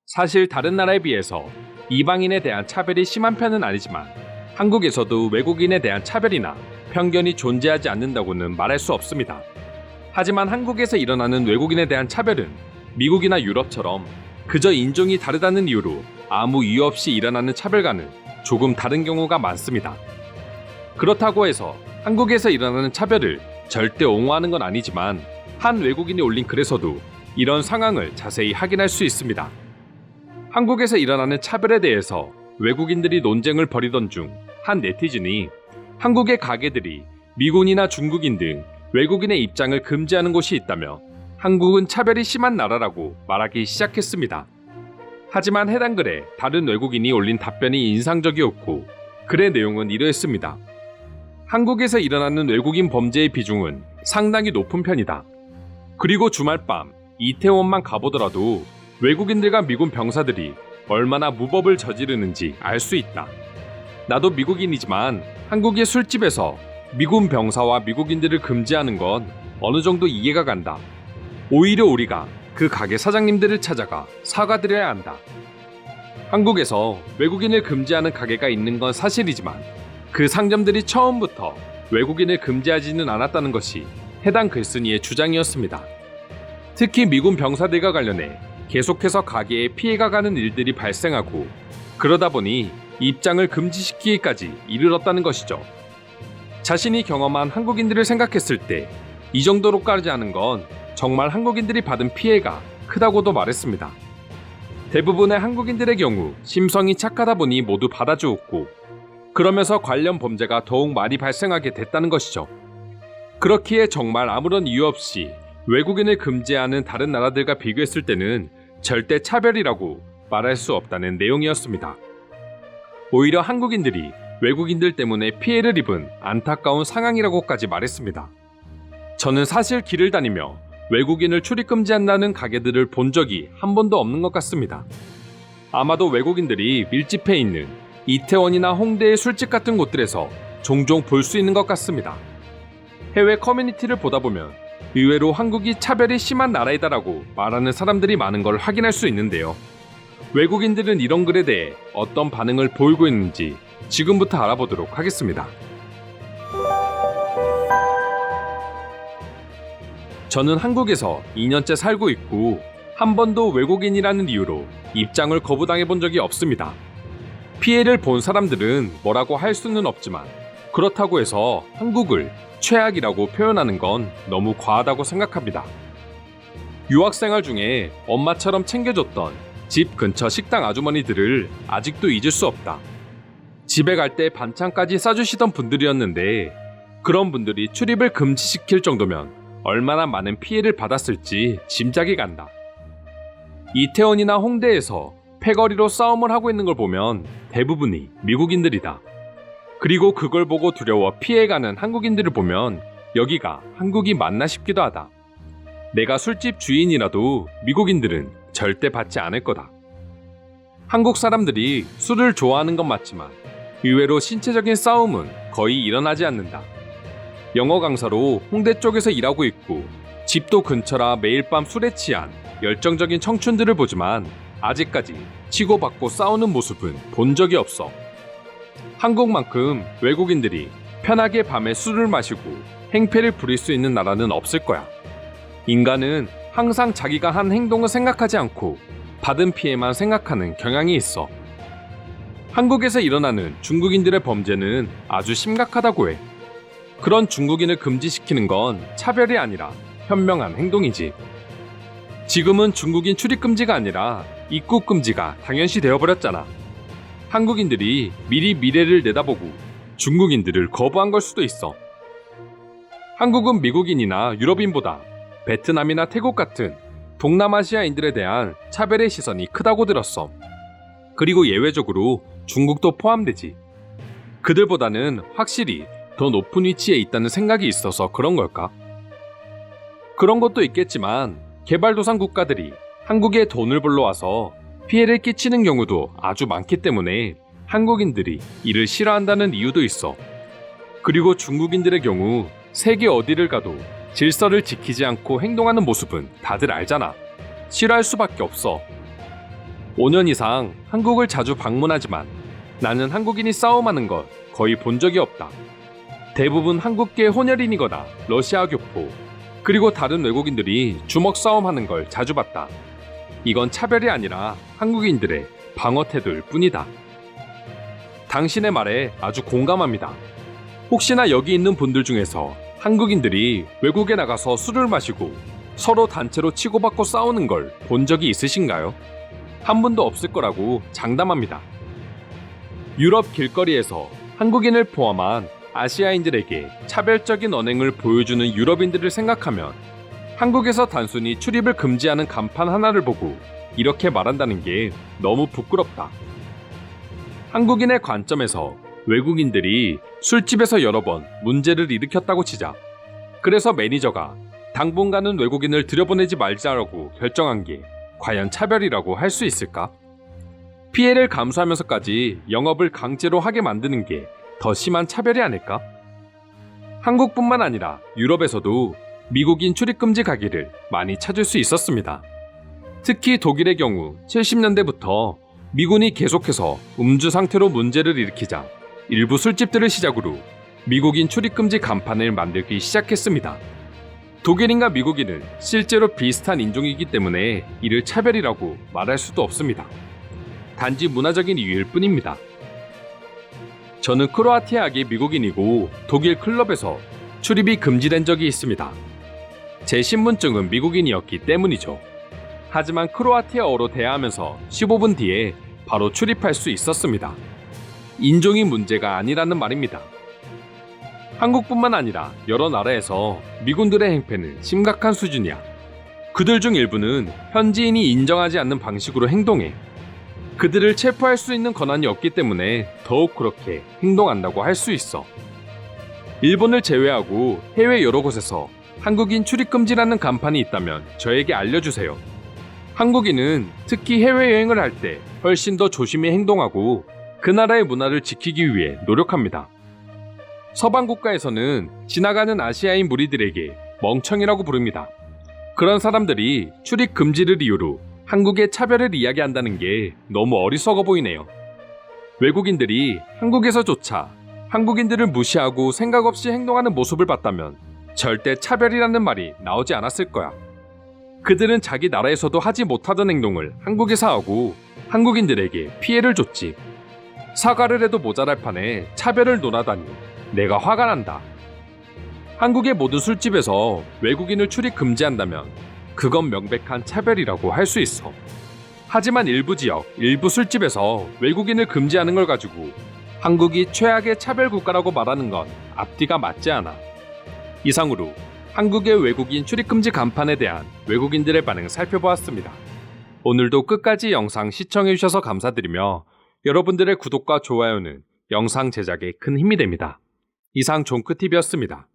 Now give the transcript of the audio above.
사실 다른 나라에 비해서 이방인에 대한 차별이 심한 편은 아니지만 한국에서도 외국인에 대한 차별이나 편견이 존재하지 않는다고는 말할 수 없습니다. 하지만 한국에서 일어나는 외국인에 대한 차별은 미국이나 유럽처럼 그저 인종이 다르다는 이유로 아무 이유 없이 일어나는 차별과는 조금 다른 경우가 많습니다. 그렇다고 해서 한국에서 일어나는 차별을 절대 옹호하는 건 아니지만 한 외국인이 올린 글에서도 이런 상황을 자세히 확인할 수 있습니다. 한국에서 일어나는 차별에 대해서 외국인들이 논쟁을 벌이던 중 한 네티즌이 한국의 가게들이 미군이나 중국인 등 외국인의 입장을 금지하는 곳이 있다며 한국은 차별이 심한 나라라고 말하기 시작했습니다. 하지만 해당 글에 다른 외국인이 올린 답변이 인상적이었고 글의 내용은 이러했습니다. 한국에서 일어나는 외국인 범죄의 비중은 상당히 높은 편이다. 그리고 주말밤 이태원만 가보더라도 외국인들과 미군 병사들이 얼마나 무법을 저지르는지 알 수 있다. 나도 미국인이지만 한국의 술집에서 미군 병사와 미국인들을 금지하는 건 어느 정도 이해가 간다. 오히려 우리가 그 가게 사장님들을 찾아가 사과드려야 한다. 한국에서 외국인을 금지하는 가게가 있는 건 사실이지만 그 상점들이 처음부터 외국인을 금지하지는 않았다는 것이 해당 글쓴이의 주장이었습니다. 특히 미군 병사들과 관련해 계속해서 가게에 피해가 가는 일들이 발생하고 그러다 보니 입장을 금지시키기까지 이르렀다는 것이죠. 자신이 경험한 한국인들을 생각했을 때 이 정도로까지 하는 건 정말 한국인들이 받은 피해가 크다고도 말했습니다. 대부분의 한국인들의 경우 심성이 착하다 보니 모두 받아주었고 그러면서 관련 범죄가 더욱 많이 발생하게 됐다는 것이죠. 그렇기에 정말 아무런 이유 없이 외국인을 금지하는 다른 나라들과 비교했을 때는 절대 차별이라고 말할 수 없다는 내용이었습니다. 오히려 한국인들이 외국인들 때문에 피해를 입은 안타까운 상황이라고까지 말했습니다. 저는 사실 길을 다니며 외국인을 출입 금지한다는 가게들을 본 적이 한 번도 없는 것 같습니다. 아마도 외국인들이 밀집해 있는 이태원이나 홍대의 술집 같은 곳들에서 종종 볼 수 있는 것 같습니다. 해외 커뮤니티를 보다 보면 의외로 한국이 차별이 심한 나라이다라고 말하는 사람들이 많은 걸 확인할 수 있는데요. 외국인들은 이런 글에 대해 어떤 반응을 보이고 있는지 지금부터 알아보도록 하겠습니다. 저는 한국에서 2년째 살고 있고 한 번도 외국인이라는 이유로 입장을 거부당해 본 적이 없습니다. 피해를 본 사람들은 뭐라고 할 수는 없지만 그렇다고 해서 한국을 최악이라고 표현하는 건 너무 과하다고 생각합니다. 유학생활 중에 엄마처럼 챙겨줬던 집 근처 식당 아주머니들을 아직도 잊을 수 없다. 집에 갈 때 반찬까지 싸주시던 분들이었는데 그런 분들이 출입을 금지시킬 정도면 얼마나 많은 피해를 받았을지 짐작이 간다. 이태원이나 홍대에서 패거리로 싸움을 하고 있는 걸 보면 대부분이 미국인들이다. 그리고 그걸 보고 두려워 피해가는 한국인들을 보면 여기가 한국이 맞나 싶기도 하다. 내가 술집 주인이라도 미국인들은 절대 받지 않을 거다. 한국 사람들이 술을 좋아하는 건 맞지만 의외로 신체적인 싸움은 거의 일어나지 않는다. 영어 강사로 홍대 쪽에서 일하고 있고 집도 근처라 매일 밤 술에 취한 열정적인 청춘들을 보지만 아직까지 치고받고 싸우는 모습은 본 적이 없어. 한국만큼 외국인들이 편하게 밤에 술을 마시고 행패를 부릴 수 있는 나라는 없을 거야. 인간은 항상 자기가 한 행동을 생각하지 않고 받은 피해만 생각하는 경향이 있어. 한국에서 일어나는 중국인들의 범죄는 아주 심각하다고 해. 그런 중국인을 금지시키는 건 차별이 아니라 현명한 행동이지. 지금은 중국인 출입 금지가 아니라 입국 금지가 당연시 되어버렸잖아. 한국인들이 미리 미래를 내다보고 중국인들을 거부한 걸 수도 있어. 한국은 미국인이나 유럽인보다 베트남이나 태국 같은 동남아시아인들에 대한 차별의 시선이 크다고 들었어. 그리고 예외적으로 중국도 포함되지. 그들보다는 확실히 더 높은 위치에 있다는 생각이 있어서 그런 걸까? 그런 것도 있겠지만 개발도상 국가들이 한국에 돈을 벌러 와서 피해를 끼치는 경우도 아주 많기 때문에 한국인들이 이를 싫어한다는 이유도 있어. 그리고 중국인들의 경우 세계 어디를 가도 질서를 지키지 않고 행동하는 모습은 다들 알잖아. 싫어할 수밖에 없어. 5년 이상 한국을 자주 방문하지만 나는 한국인이 싸움하는 것 거의 본 적이 없다. 대부분 한국계 혼혈인이거나 러시아 교포, 그리고 다른 외국인들이 주먹 싸움하는 걸 자주 봤다. 이건 차별이 아니라 한국인들의 방어 태도일 뿐이다. 당신의 말에 아주 공감합니다. 혹시나 여기 있는 분들 중에서 한국인들이 외국에 나가서 술을 마시고 서로 단체로 치고받고 싸우는 걸 본 적이 있으신가요? 한 분도 없을 거라고 장담합니다. 유럽 길거리에서 한국인을 포함한 아시아인들에게 차별적인 언행을 보여주는 유럽인들을 생각하면 한국에서 단순히 출입을 금지하는 간판 하나를 보고 이렇게 말한다는 게 너무 부끄럽다. 한국인의 관점에서 외국인들이 술집에서 여러 번 문제를 일으켰다고 치자. 그래서 매니저가 당분간은 외국인을 들여보내지 말자라고 결정한 게 과연 차별이라고 할 수 있을까? 피해를 감수하면서까지 영업을 강제로 하게 만드는 게 더 심한 차별이 아닐까? 한국뿐만 아니라 유럽에서도 미국인 출입금지 가게를 많이 찾을 수 있었습니다. 특히 독일의 경우 70년대부터 미군이 계속해서 음주 상태로 문제를 일으키자 일부 술집들을 시작으로 미국인 출입금지 간판을 만들기 시작했습니다. 독일인과 미국인은 실제로 비슷한 인종이기 때문에 이를 차별이라고 말할 수도 없습니다. 단지 문화적인 이유일 뿐입니다. 저는 크로아티아계 미국인이고 독일 클럽에서 출입이 금지된 적이 있습니다. 제 신분증은 미국인이었기 때문이죠. 하지만 크로아티아어로 대화하면서 15분 뒤에 바로 출입할 수 있었습니다. 인종이 문제가 아니라는 말입니다. 한국뿐만 아니라 여러 나라에서 미군들의 행패는 심각한 수준이야. 그들 중 일부는 현지인이 인정하지 않는 방식으로 행동해. 그들을 체포할 수 있는 권한이 없기 때문에 더욱 그렇게 행동한다고 할 수 있어. 일본을 제외하고 해외 여러 곳에서 한국인 출입금지라는 간판이 있다면 저에게 알려주세요. 한국인은 특히 해외여행을 할 때 훨씬 더 조심히 행동하고 그 나라의 문화를 지키기 위해 노력합니다. 서방 국가에서는 지나가는 아시아인 무리들에게 멍청이라고 부릅니다. 그런 사람들이 출입 금지를 이유로 한국의 차별을 이야기한다는 게 너무 어리석어 보이네요. 외국인들이 한국에서조차 한국인들을 무시하고 생각 없이 행동하는 모습을 봤다면 절대 차별이라는 말이 나오지 않았을 거야. 그들은 자기 나라에서도 하지 못하던 행동을 한국에서 하고 한국인들에게 피해를 줬지. 사과를 해도 모자랄 판에 차별을 논하다니 내가 화가 난다. 한국의 모든 술집에서 외국인을 출입 금지한다면 그건 명백한 차별이라고 할 수 있어. 하지만 일부 지역, 일부 술집에서 외국인을 금지하는 걸 가지고 한국이 최악의 차별 국가라고 말하는 건 앞뒤가 맞지 않아. 이상으로 한국의 외국인 출입금지 간판에 대한 외국인들의 반응을 살펴보았습니다. 오늘도 끝까지 영상 시청해주셔서 감사드리며 여러분들의 구독과 좋아요는 영상 제작에 큰 힘이 됩니다. 이상 종크TV였습니다.